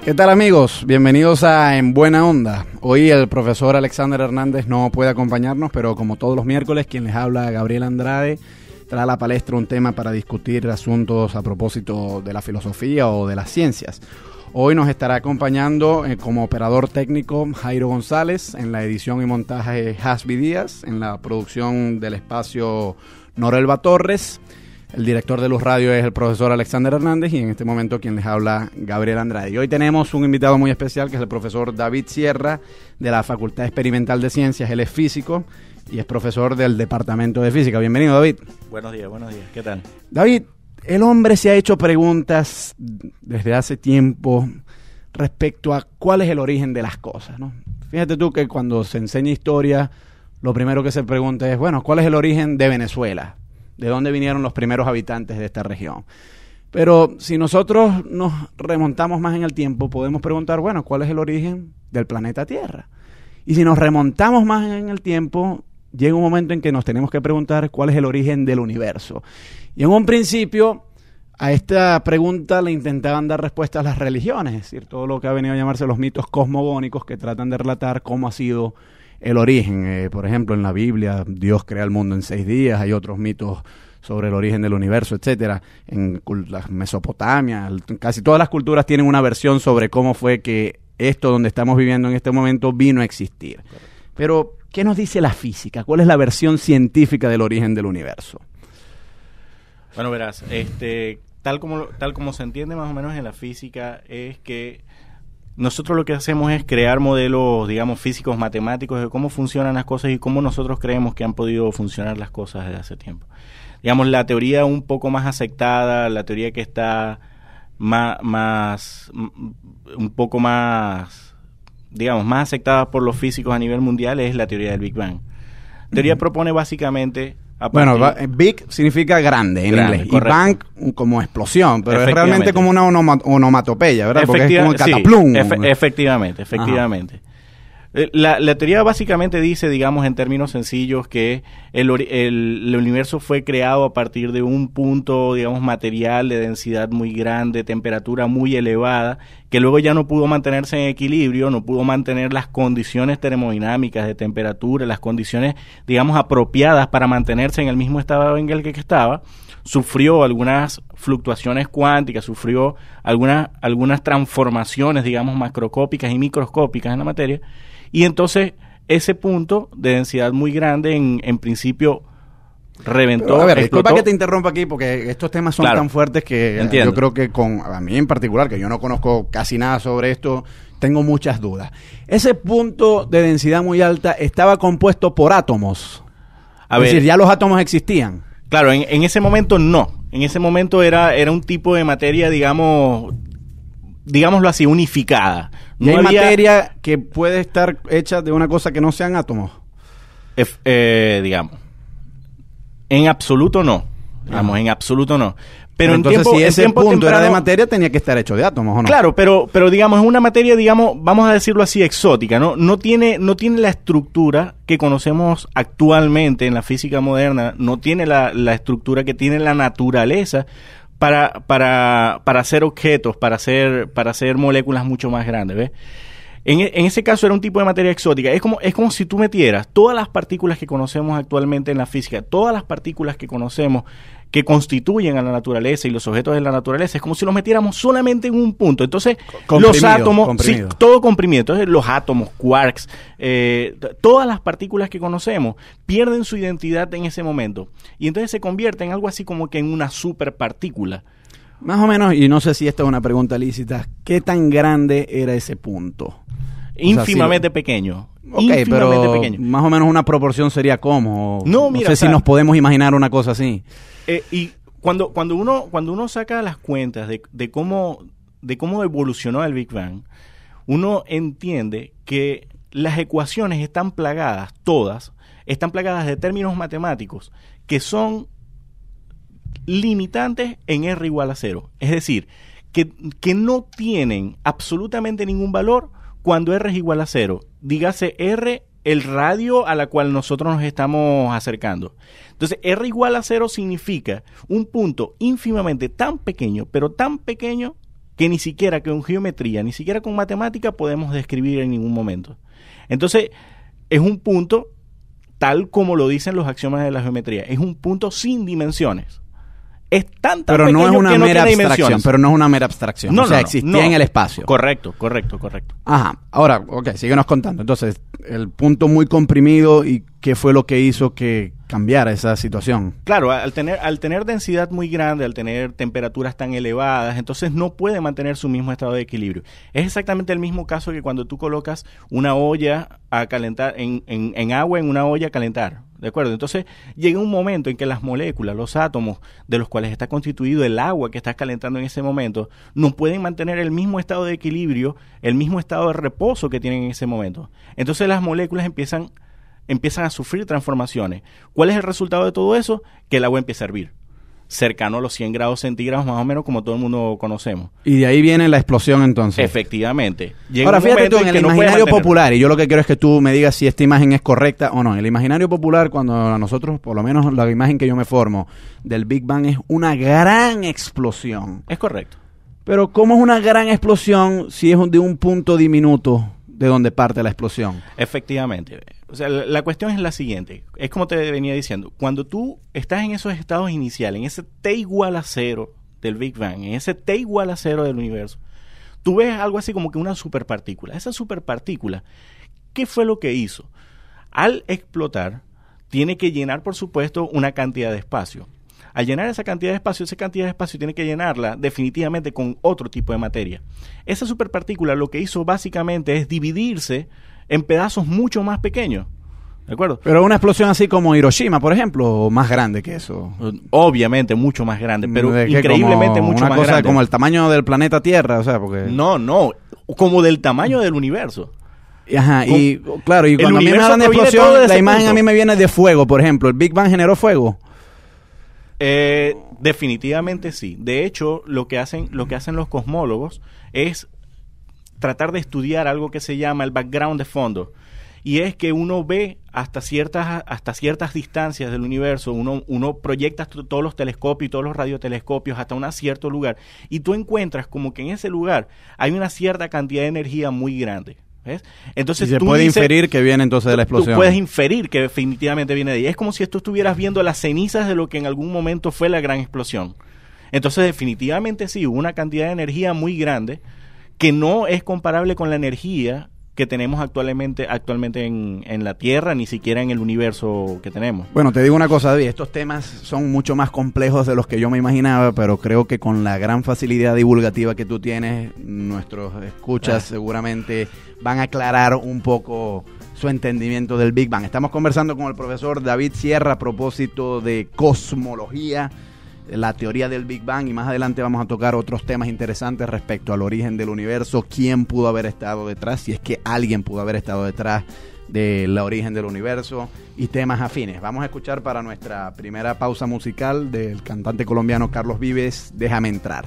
¿Qué tal, amigos? Bienvenidos a En Buena Onda. Hoy el profesor Alexander Hernández no puede acompañarnos, pero como todos los miércoles, quien les habla, Gabriel Andrade, trae a la palestra un tema para discutir asuntos a propósito de la filosofía o de las ciencias. Hoy nos estará acompañando como operador técnico Jairo González, en la edición y montaje Hasbi Díaz, en la producción del espacio Norelba Torres. El director de Luz Radio es el profesor Alexander Hernández y en este momento quien les habla, Gabriel Andrade. Y hoy tenemos un invitado muy especial que es el profesor David Sierra de la Facultad Experimental de Ciencias. Él es físico y es profesor del Departamento de Física. Bienvenido, David. Buenos días. ¿Qué tal? David, el hombre se ha hecho preguntas desde hace tiempo respecto a cuál es el origen de las cosas, ¿no? Fíjate tú que cuando se enseña historia, lo primero que se pregunta es, bueno, ¿cuál es el origen de Venezuela? ¿De dónde vinieron los primeros habitantes de esta región? Pero si nosotros nos remontamos más en el tiempo, podemos preguntar, bueno, ¿cuál es el origen del planeta Tierra? Y si nos remontamos más en el tiempo, llega un momento en que nos tenemos que preguntar cuál es el origen del universo. Y en un principio, a esta pregunta le intentaban dar respuesta a las religiones, es decir, todo lo que ha venido a llamarse los mitos cosmogónicos que tratan de relatar cómo ha sido el origen. Por ejemplo, en la Biblia, Dios crea el mundo en 6 días, hay otros mitos sobre el origen del universo, etcétera. En la Mesopotamia, casi todas las culturas tienen una versión sobre cómo fue que esto donde estamos viviendo en este momento vino a existir. Pero, ¿qué nos dice la física? ¿Cuál es la versión científica del origen del universo? Bueno, verás, tal como se entiende más o menos en la física, es que nosotros lo que hacemos es crear modelos, digamos, físicos, matemáticos de cómo funcionan las cosas y cómo nosotros creemos que han podido funcionar las cosas desde hace tiempo. Digamos, la teoría un poco más aceptada, la teoría que está un poco más, digamos, más aceptada por los físicos a nivel mundial es la teoría del Big Bang. La teoría propone básicamente... Bueno, big significa grande en inglés, correcto. Y bang como explosión, pero es realmente como una onomatopeya, ¿verdad? Porque es como el cataplum. Sí, efectivamente. La teoría básicamente dice, digamos en términos sencillos, que el universo fue creado a partir de un punto, digamos, material de densidad muy grande, temperatura muy elevada, que luego ya no pudo mantenerse en equilibrio, no pudo mantener las condiciones termodinámicas de temperatura, las condiciones, digamos, apropiadas para mantenerse en el mismo estado en el que estaba. Sufrió algunas fluctuaciones cuánticas, sufrió algunas transformaciones, digamos, macroscópicas y microscópicas en la materia. Y entonces ese punto de densidad muy grande en principio reventó. Pero, a ver, disculpa que te interrumpa aquí porque estos temas son tan fuertes que yo creo que a mí en particular, que yo no conozco casi nada sobre esto, tengo muchas dudas. Ese punto de densidad muy alta estaba compuesto por átomos. Es decir, ya los átomos existían. Claro, en ese momento no. En ese momento era un tipo de materia, digámoslo así, unificada. ¿Y hay materia que puede estar hecha de una cosa que no sean átomos? Digamos. En absoluto no. En absoluto no. Pero entonces, si ese punto era de materia, tenía que estar hecho de átomos, ¿o no? Claro, pero digamos, es una materia, digamos, vamos a decirlo así, exótica, ¿no? No tiene la estructura que conocemos actualmente en la física moderna, no tiene la estructura que tiene la naturaleza para hacer objetos, para hacer moléculas mucho más grandes, ¿ves? En ese caso era un tipo de materia exótica. Es como si tú metieras todas las partículas que conocemos actualmente en la física, todas las partículas que conocemos que constituyen a la naturaleza y los objetos de la naturaleza, es como si los metiéramos solamente en un punto. Entonces, los átomos, comprimido. Sí, todo comprimido. Entonces, los átomos, quarks, todas las partículas que conocemos pierden su identidad en ese momento. Y entonces se convierte en algo así como que en una superpartícula. Más o menos, y no sé si esta es una pregunta lícita, ¿qué tan grande era ese punto? Ínfimamente pequeno. Ok, pero pequeño. Más o menos una proporción sería como... No, mira, sé si nos podemos imaginar una cosa así. Y cuando uno saca las cuentas de cómo evolucionó el Big Bang, uno entiende que las ecuaciones están plagadas, todas, están plagadas de términos matemáticos que son limitantes en R igual a 0. Es decir, que no tienen absolutamente ningún valor cuando R es igual a 0. Dígase R, el radio a la cual nosotros nos estamos acercando. Entonces, R igual a 0 significa un punto ínfimamente tan pequeño, pero tan pequeño, que ni siquiera con geometría, ni siquiera con matemática podemos describir en ningún momento. Entonces, es un punto, tal como lo dicen los axiomas de la geometría, es un punto sin dimensiones. Es tan pero pequeño no es una que no mera tiene abstracción, dimensiones. pero no es una mera abstracción. No, o sea, no, existía no. en el espacio. Correcto. Ajá. Ahora, ok, síguenos contando. Entonces, el punto muy comprimido y qué fue lo que hizo que cambiara esa situación. Claro, al tener densidad muy grande, al tener temperaturas tan elevadas, entonces no puede mantener su mismo estado de equilibrio. Es exactamente el mismo caso que cuando tú colocas una olla a calentar, en agua en una olla a calentar, ¿de acuerdo? Entonces llega un momento en que las moléculas, los átomos de los cuales está constituido el agua que estás calentando en ese momento, no pueden mantener el mismo estado de equilibrio, el mismo estado de reposo que tienen en ese momento. Entonces las moléculas empiezan a sufrir transformaciones. ¿Cuál es el resultado de todo eso? Que el agua empieza a hervir, cercano a los 100 grados centígrados más o menos, como todo el mundo conocemos. Y de ahí viene la explosión entonces. Efectivamente. Llega Ahora un fíjate tú, momento en el que no puede imaginario mantenerlo. popular, y yo lo que quiero es que tú me digas si esta imagen es correcta o no. En el imaginario popular, cuando a nosotros, por lo menos la imagen que yo me formo del Big Bang es una gran explosión. Es correcto. Pero ¿cómo es una gran explosión si es de un punto diminuto de donde parte la explosión? Efectivamente. O sea, la cuestión es la siguiente. Es como te venía diciendo. Cuando tú estás en esos estados iniciales, en ese T igual a 0 del Big Bang, en ese T igual a 0 del universo, tú ves algo así como que una superpartícula. Esa superpartícula, ¿qué fue lo que hizo? Al explotar, tiene que llenar, por supuesto, una cantidad de espacio. Al llenar esa cantidad de espacio tiene que llenarla definitivamente con otro tipo de materia. Esa superpartícula lo que hizo básicamente es dividirse en pedazos mucho más pequeños. ¿De acuerdo? Pero una explosión así como Hiroshima, por ejemplo, o más grande que eso. Obviamente mucho más grande, pero ¿De qué? increíblemente Como mucho una más cosa grande. como el tamaño del planeta Tierra, o sea, porque... No, como del tamaño del universo. Ajá, y claro, y el cuando a mí me universo hablan de proviene todo explosión, de la ese imagen punto. a mí me viene de fuego, por ejemplo. ¿El Big Bang generó fuego? Definitivamente sí. De hecho, lo que hacen los cosmólogos es tratar de estudiar algo que se llama el background de fondo. Y es que uno ve hasta ciertas distancias del universo, uno proyecta todos los telescopios y todos los radiotelescopios hasta un cierto lugar, y tú encuentras como que en ese lugar hay una cierta cantidad de energía muy grande. ¿Ves? Entonces Y se tú puede dices, inferir que viene entonces de la explosión. Tú puedes inferir que definitivamente viene de ahí. Es como si tú estuvieras viendo las cenizas de lo que en algún momento fue la gran explosión. Entonces definitivamente sí, hubo una cantidad de energía muy grande que no es comparable con la energía que tenemos actualmente en la Tierra, ni siquiera en el universo que tenemos. Bueno, te digo una cosa, David, estos temas son mucho más complejos de los que yo me imaginaba, pero creo que con la gran facilidad divulgativa que tú tienes, nuestros escuchas seguramente van a aclarar un poco su entendimiento del Big Bang. Estamos conversando con el profesor David Sierra a propósito de cosmología, la teoría del Big Bang, y más adelante vamos a tocar otros temas interesantes respecto al origen del universo, quién pudo haber estado detrás, si es que alguien pudo haber estado detrás del origen del universo, y temas afines. Vamos a escuchar para nuestra primera pausa musical del cantante colombiano Carlos Vives, Déjame Entrar.